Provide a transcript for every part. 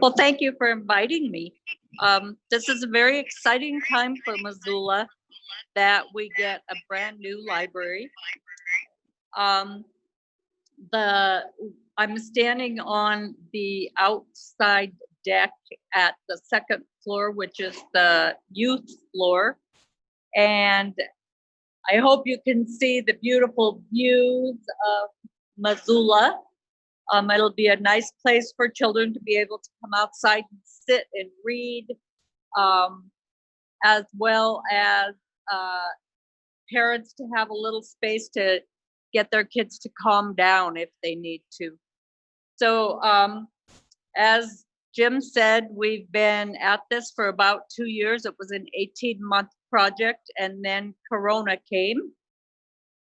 Well, thank you for inviting me. This is a very exciting time for Missoula that we get a brand new library. Um, the I'm standing on the outside deck at the second floor, which is the youth floor, and I hope you can see the beautiful views of Missoula. It'll be a nice place for children to be able to come outside and sit and read, um, as well as uh, parents to have a little space to get their kids to calm down if they need to. So, as Jim said, we've been at this for about 2 years. It was an 18-month project, and then Corona came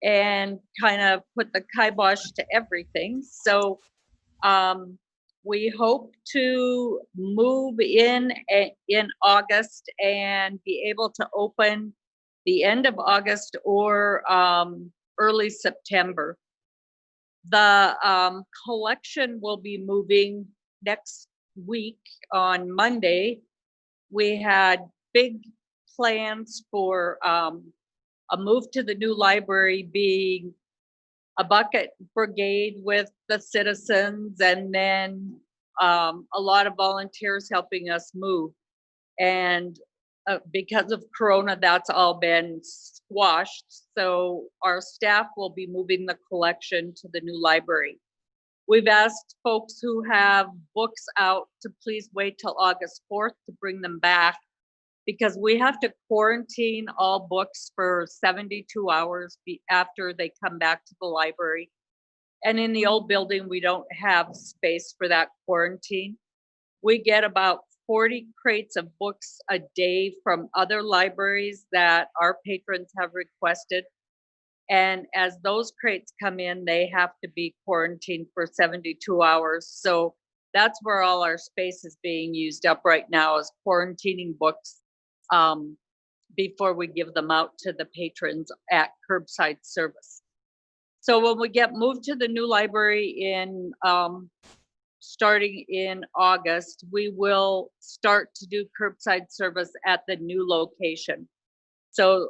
and kind of put the kibosh to everything. So we hope to move in August and be able to open the end of August or early September. The collection will be moving next week on Monday. We had big plans for a move to the new library being a bucket brigade with the citizens, and then a lot of volunteers helping us move. And because of Corona, that's all been squashed. So our staff will be moving the collection to the new library. We've asked folks who have books out to please wait till August 4th to bring them back, because we have to quarantine all books for 72 hours after they come back to the library. And in the old building, we don't have space for that quarantine. We get about 40 crates of books a day from other libraries that our patrons have requested. And as those crates come in, they have to be quarantined for 72 hours. So that's where all our space is being used up right now, is quarantining books before we give them out to the patrons at curbside service. So when we get moved to the new library in starting in August, we will start to do curbside service at the new location. So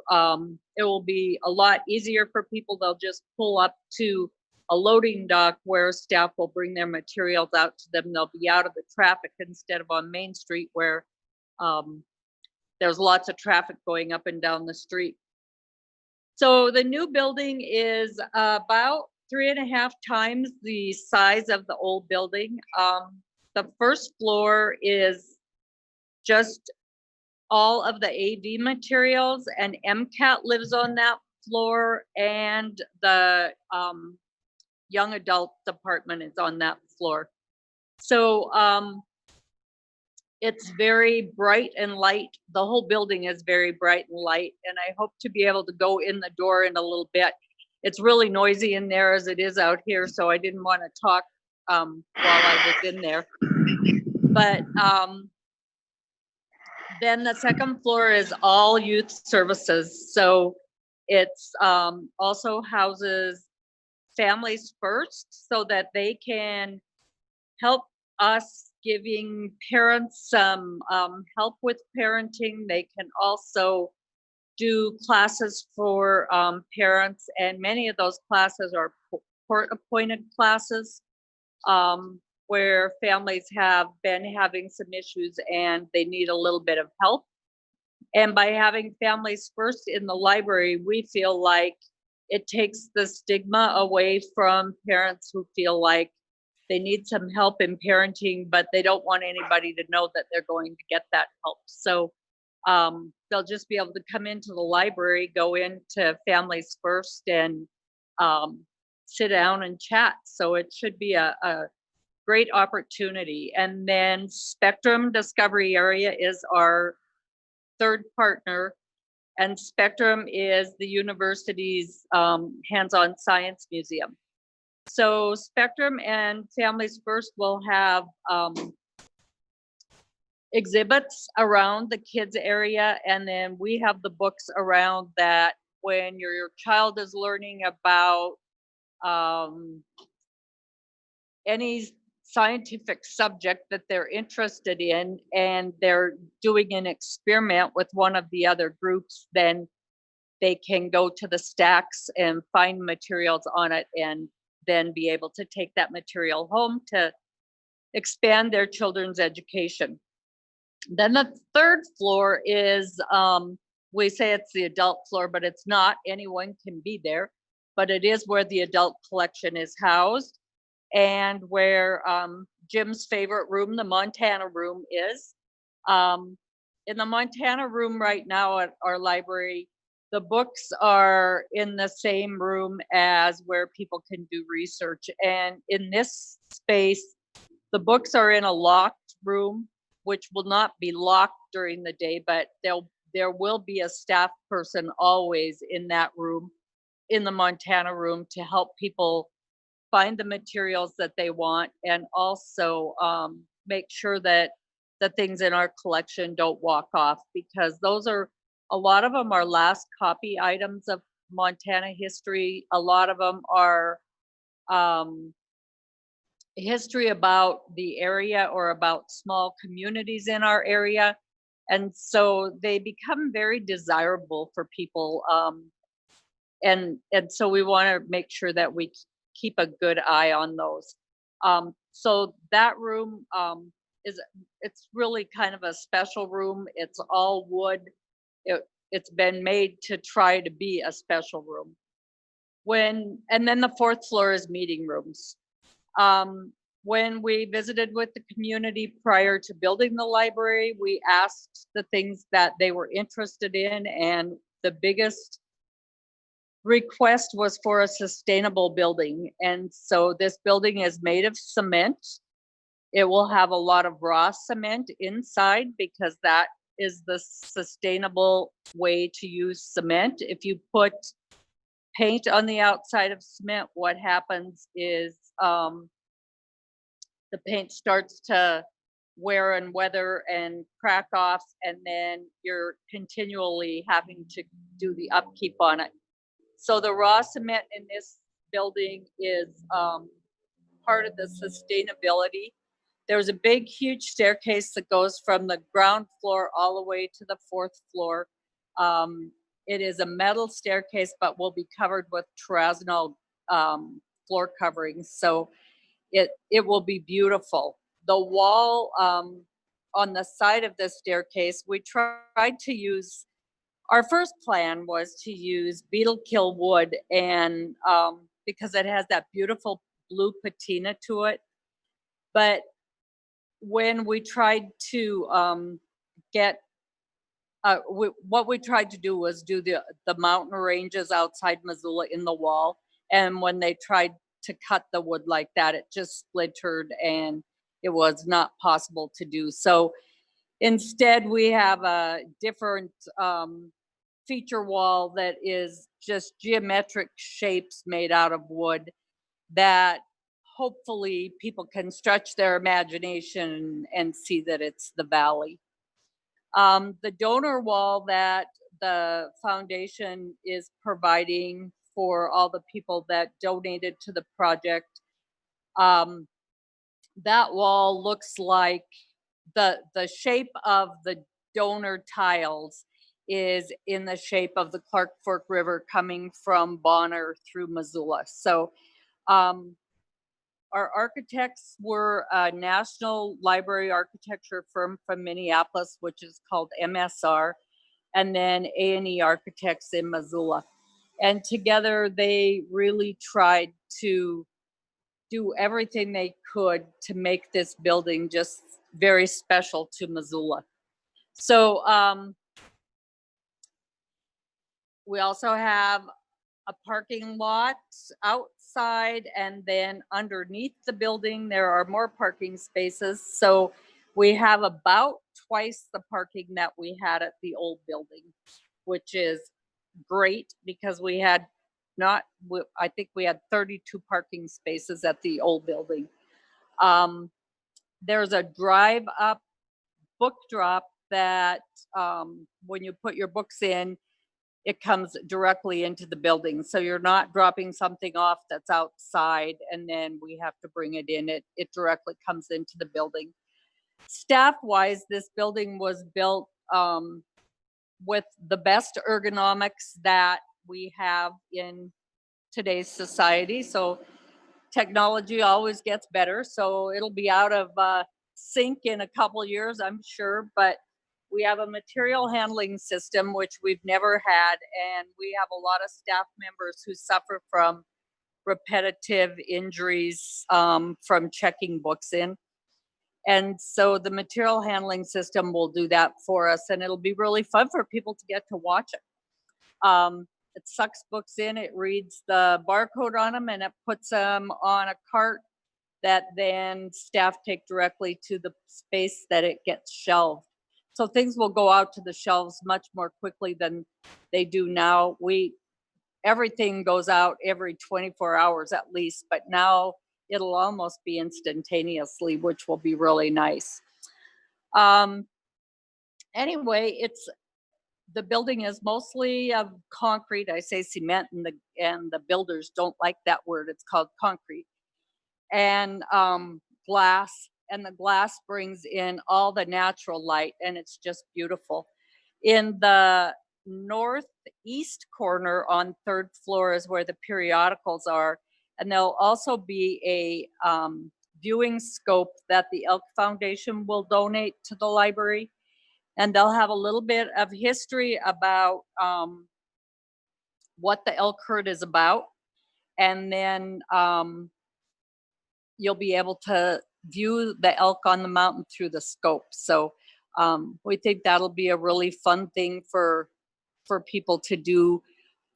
it will be a lot easier for people. They'll just pull up to a loading dock where staff will bring their materials out to them. They'll be out of the traffic instead of on Main Street, where there's lots of traffic going up and down the street. So the new building is about 3.5 times the size of the old building. The first floor is just all of the AV materials, and MCAT lives on that floor, and the young adult department is on that floor. So it's very bright and light. The whole building is very bright and light, and I hope to be able to go in the door in a little bit. It's really noisy in there as it is out here, so I didn't want to talk while I was in there. But then the second floor is all youth services. So it's also houses Families First, so that they can help us giving parents some help with parenting. They can also do classes for parents, and many of those classes are court-appointed classes where families have been having some issues and they need a little bit of help. And by having Families First in the library, we feel like it takes the stigma away from parents who feel like they need some help in parenting, but they don't want anybody to know that they're going to get that help. So they'll just be able to come into the library, go into Families First, and sit down and chat. So it should be a great opportunity. And then Spectrum Discovery Area is our third partner, and Spectrum is the university's hands-on science museum. So Spectrum and Families First will have exhibits around the kids area, and then we have the books around that when your child is learning about any scientific subject that they're interested in and they're doing an experiment with one of the other groups, then they can go to the stacks and find materials on it and then be able to take that material home to expand their children's education. Then the third floor is, we say it's the adult floor, but it's not. Anyone can be there, but it is where the adult collection is housed and where Jim's favorite room, the Montana room, is. In the Montana room right now at our library, the books are in the same room as where people can do research. And in this space, the books are in a locked room, which will not be locked during the day, but there will be a staff person always in that room, in the Montana room, to help people find the materials that they want and also make sure that the things in our collection don't walk off, because those are, a lot of them are last copy items of Montana history. A lot of them are history about the area or about small communities in our area. And so they become very desirable for people. And so we want to make sure that we keep a good eye on those. So that room it's really kind of a special room. It's all wood. It's been made to try to be a special room. And then the fourth floor is meeting rooms. When we visited with the community prior to building the library, we asked the things that they were interested in, and the biggest request was for a sustainable building. And so this building is made of cement. It will have a lot of raw cement inside because that is the sustainable way to use cement. If you put paint on the outside of cement, what happens is the paint starts to wear and weather and crack off, and then you're continually having to do the upkeep on it. So the raw cement in this building is part of the sustainability. There's a big, huge staircase that goes from the ground floor all the way to the fourth floor. It is a metal staircase, but will be covered with terrazzo floor coverings. So it will be beautiful. The wall on the side of the staircase, we tried to use, our first plan was to use beetle kill wood, and because it has that beautiful blue patina to it. But when we tried to get what we tried to do was do the mountain ranges outside Missoula in the wall, and when they tried to cut the wood like that, it just splintered and it was not possible to do. So instead, we have a different feature wall that is just geometric shapes made out of wood that hopefully people can stretch their imagination and see that it's the valley. The donor wall that the foundation is providing for all the people that donated to the project, that wall looks like the shape of the donor tiles is in the shape of the Clark Fork River coming from Bonner through Missoula. So our architects were a National Library Architecture firm from Minneapolis, which is called MSR, and then A&E Architects in Missoula. And together they really tried to do everything they could to make this building just very special to Missoula. So we also have a parking lot outside, and then underneath the building there are more parking spaces. So we have about twice the parking that we had at the old building, which is great because we had not, I think we had 32 parking spaces at the old building. There's a drive up book drop that when you put your books in, it comes directly into the building. So you're not dropping something off that's outside and then we have to bring it in. It directly comes into the building. Staff wise, this building was built with the best ergonomics that we have in today's society. So technology always gets better. So it'll be out of sync in a couple years, I'm sure. But we have a material handling system, which we've never had. And we have a lot of staff members who suffer from repetitive injuries from checking books in. And so the material handling system will do that for us. And it'll be really fun for people to get to watch it. It sucks books in, it reads the barcode on them, and it puts them on a cart that then staff take directly to the space that it gets shelved. So things will go out to the shelves much more quickly than they do now. Everything goes out every 24 hours at least, but now it'll almost be instantaneously, which will be really nice. Anyway, the building is mostly of concrete. I say cement, and the builders don't like that word. It's called concrete and glass. And the glass brings in all the natural light, and it's just beautiful. In the northeast corner on third floor is where the periodicals are, and there'll also be a viewing scope that the Elk Foundation will donate to the library. And they'll have a little bit of history about what the elk herd is about. And then you'll be able to view the elk on the mountain through the scope. So we think that'll be a really fun thing for people to do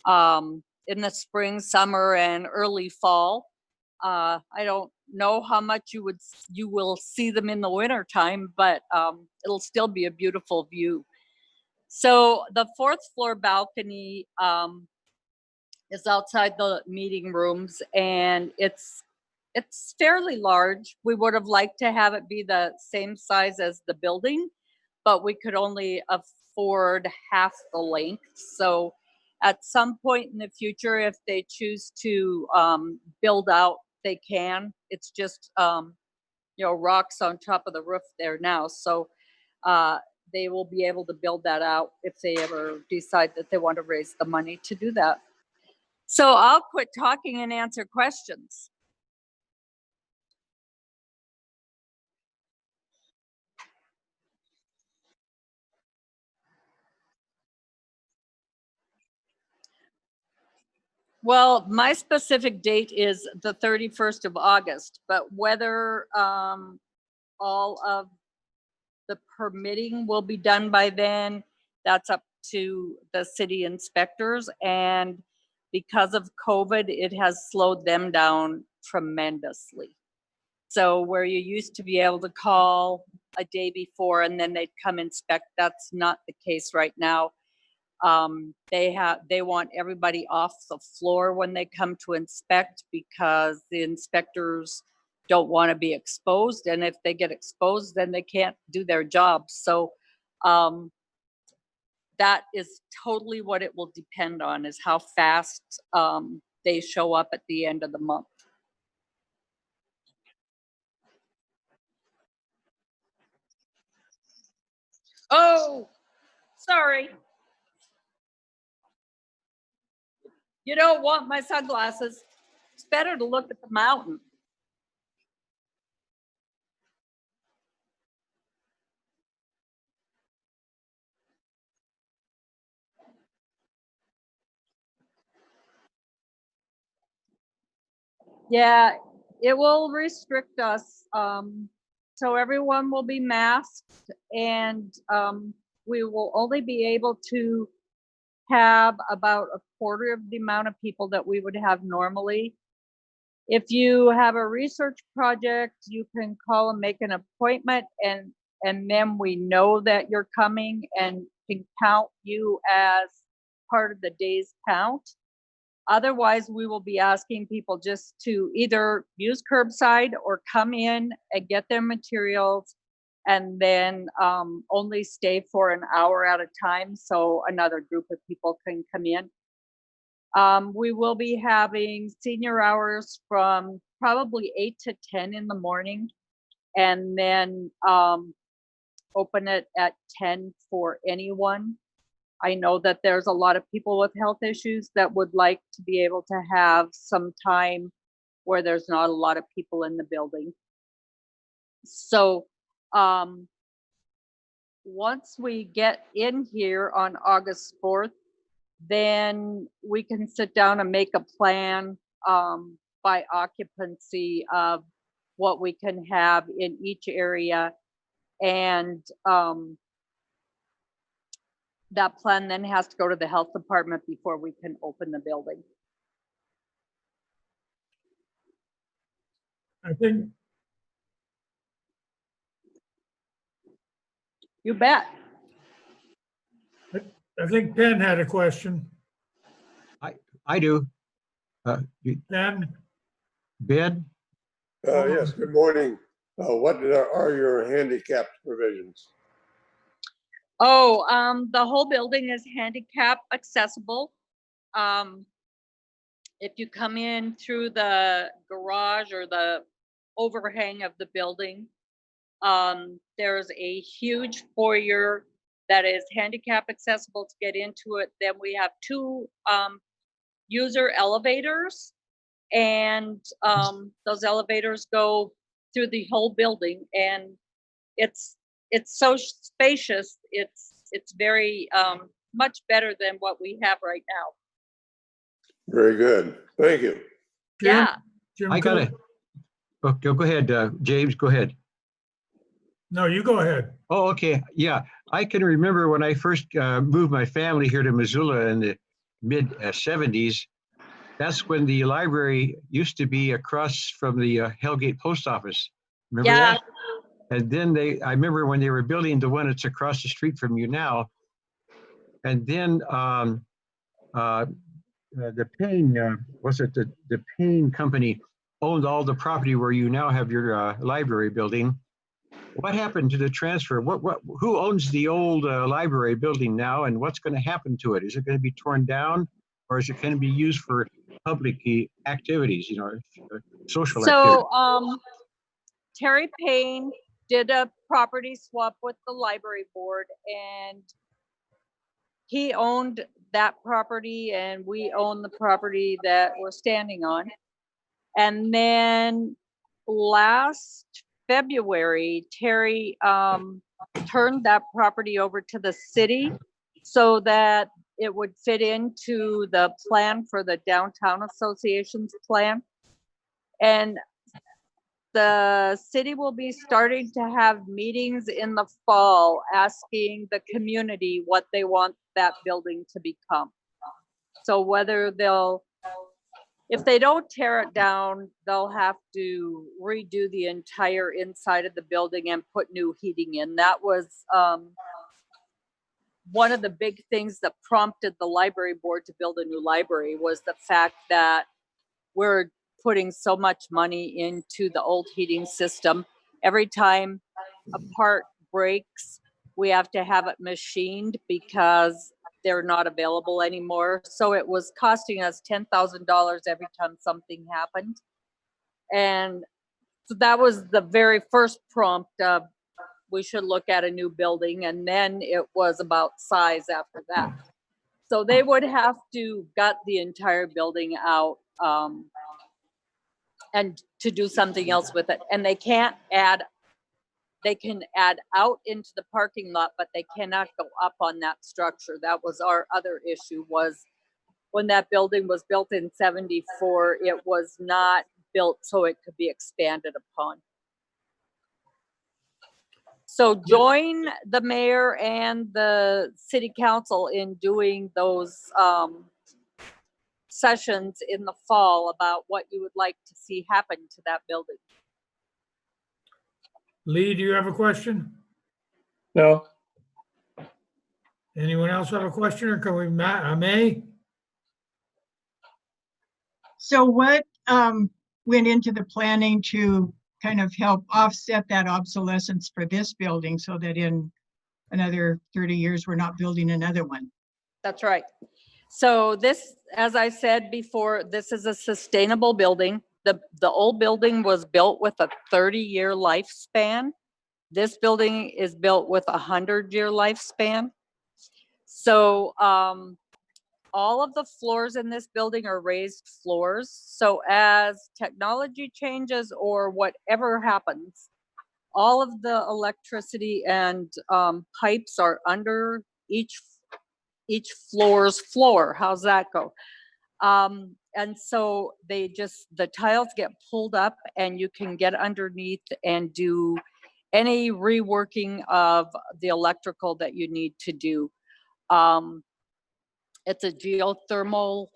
in the spring, summer, and early fall. I don't know how much you will see them in the winter time, but it'll still be a beautiful view. So the fourth floor balcony is outside the meeting rooms, and it's fairly large. We would have liked to have it be the same size as the building, but we could only afford half the length. So at some point in the future, if they choose to build out, they can. It's just rocks on top of the roof there now. So they will be able to build that out if they ever decide that they want to raise the money to do that. So I'll quit talking and answer questions. Well, my specific date is the 31st of August, but whether all of the permitting will be done by then, that's up to the city inspectors. And because of COVID, it has slowed them down tremendously. So where you used to be able to call a day before and then they'd come inspect, that's not the case right now. They want everybody off the floor when they come to inspect because the inspectors don't want to be exposed, and if they get exposed, then they can't do their job. So that is totally what it will depend on, is how fast they show up at the end of the month. Oh, sorry. You don't want my sunglasses. It's better to look at the mountain. Yeah, it will restrict us. So everyone will be masked, and we will only be able to have about a quarter of the amount of people that we would have normally. If you have a research project, you can call and make an appointment, and then we know that you're coming and can count you as part of the day's count. Otherwise, we will be asking people just to either use curbside or come in and get their materials and then only stay for an hour at a time so another group of people can come in. We will be having senior hours from probably 8 to 10 in the morning, and then open it at 10 for anyone. I know that there's a lot of people with health issues that would like to be able to have some time where there's not a lot of people in the building. So once we get in here on August 4th, then we can sit down and make a plan by occupancy of what we can have in each area. And that plan then has to go to the health department before we can open the building. I think, You bet. I think Penn had a question. I do. Penn? Ben? Yes, good morning. What are your handicap provisions? Oh, the whole building is handicap accessible. If you come in through the garage or the overhang of the building, there's a huge foyer that is handicap accessible to get into it. Then we have 2 user elevators, and those elevators go through the whole building, and it's so spacious. It's very much better than what we have right now. Very good. Thank you. Jim? Yeah. Jim, I got it. Okay, go ahead, James, go ahead. No, you go ahead. Oh, okay. Yeah, I can remember when I first moved my family here to Missoula in the mid 70s. That's when the library used to be across from the Hellgate Post Office. Remember Yeah. that? And then I remember when they were building the one that's across the street from you now. And then the Payne, the Payne company owned all the property where you now have your library building. What happened to the transfer? Who owns the old library building now, and what's going to happen to it? Is it going to be torn down, or is it going to be used for public activities, social activities? So Terry Payne did a property swap with the library board, and he owned that property and we own the property that we're standing on. And then last February, Terry turned that property over to the city so that it would fit into the plan for the Downtown Association's plan. And the city will be starting to have meetings in the fall asking the community what they want that building to become. So whether if they don't tear it down, they'll have to redo the entire inside of the building and put new heating in. That was one of the big things that prompted the library board to build a new library, was the fact that we're putting so much money into the old heating system. Every time a part breaks, we have to have it machined because they're not available anymore. So it was costing us $10,000 every time something happened. And so that was the very first prompt of, we should look at a new building. And then it was about size after that. So they would have to gut the entire building out and to do something else with it. And they can add out into the parking lot, but they cannot go up on that structure. That was our other issue, was when that building was built in 74, it was not built so it could be expanded upon. So join the mayor and the city council in doing those sessions in the fall about what you would like to see happen to that building. Lee, do you have a question? No. Anyone else have a question, or can we, May? So what went into the planning to kind of help offset that obsolescence for this building so that in another 30 years, we're not building another one. That's right. So this, as I said before, this is a sustainable building. The old building was built with a 30-year lifespan. This building is built with a 100-year lifespan. So all of the floors in this building are raised floors. So as technology changes or whatever happens, all of the electricity and pipes are under each floor's floor. How's that go? And so the tiles get pulled up and you can get underneath and do any reworking of the electrical that you need to do. It's a geothermal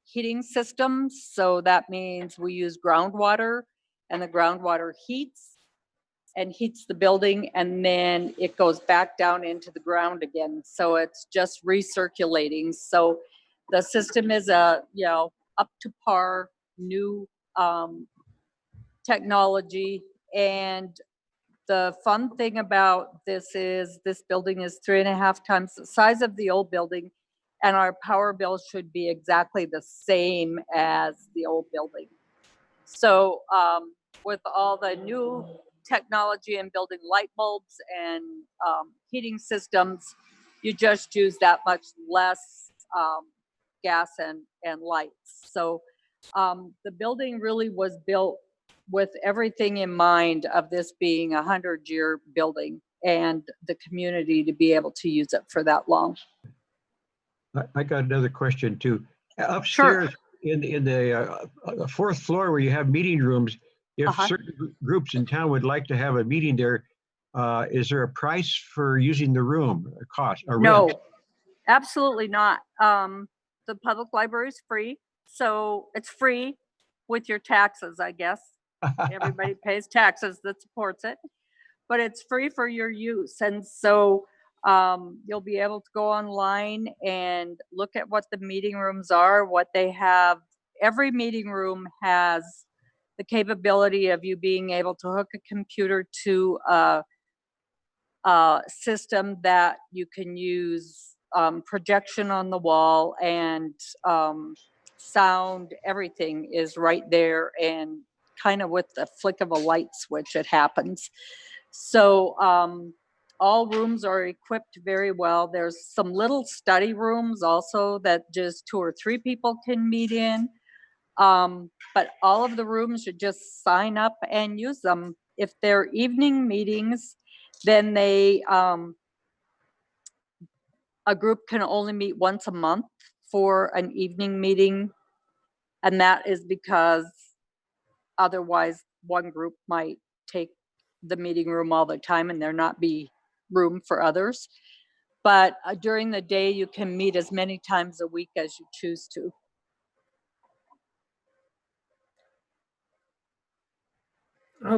heating system. So that means we use groundwater, and the groundwater heats the building, and then it goes back down into the ground again. So it's just recirculating. So the system is up to par, new technology. And the fun thing about this is this building is 3.5 times the size of the old building, and our power bill should be exactly the same as the old building. So with all the new technology and building light bulbs and heating systems, you just use that much less gas and lights. So the building really was built with everything in mind of this being a 100-year building and the community to be able to use it for that long. I got another question too. Upstairs in the 4th floor where you have meeting rooms, if certain groups in town would like to have a meeting there, is there a price for using the room, a cost, a rent? No, absolutely not. The public library is free. So it's free with your taxes, I guess. Everybody pays taxes that supports it, but it's free for your use. And so you'll be able to go online and look at what the meeting rooms are, what they have. Every meeting room has the capability of you being able to hook a computer to a system that you can use projection on the wall, and sound, everything is right there, and kind of with the flick of a light switch it happens. So all rooms are equipped very well. There's some little study rooms also that just 2 or 3 people can meet in. But all of the rooms, you just sign up and use them. If they're evening meetings, then a group can only meet once a month for an evening meeting. And that is because otherwise one group might take the meeting room all the time and there not be room for others. But during the day, you can meet as many times a week as you choose to.